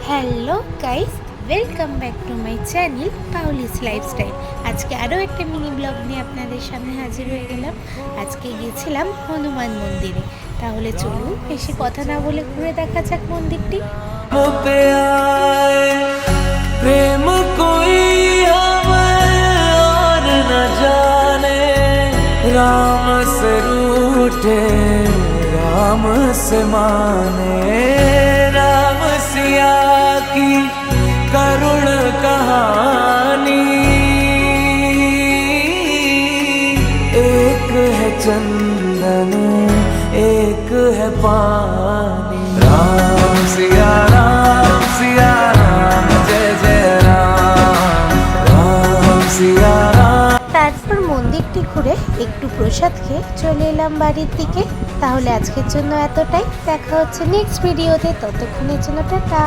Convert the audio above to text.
Hello guys, welcome back to my channel Pauli's lifestyle. আজকে আরও একটা মিনি ব্লগ নিয়ে আপনাদের সামনে হাজির হয়ে গেলাম। আজকে গিয়েছিলাম হনুমান মন্দিরে। তাহলে চলুন বেশি কথা না বলে ঘুরে দেখা যাক মন্দিরটি। प्रेम कोई हमें और न जाने, राम से रूठे राम से माने, राम सिया की करुण कहानी। एक है चंदन एक है पानी, राम सिया राम सिया राम, जय जय राम, राम सिया राम। তারপর মন্দিরটি ঘুরে একটু প্রসাদ খেয়ে চলে এলাম বাড়ির দিকে। তাহলে আজকের জন্য এতটাই, দেখা হচ্ছে নেক্সট ভিডিওতে। ততক্ষণের জন্য টাটা।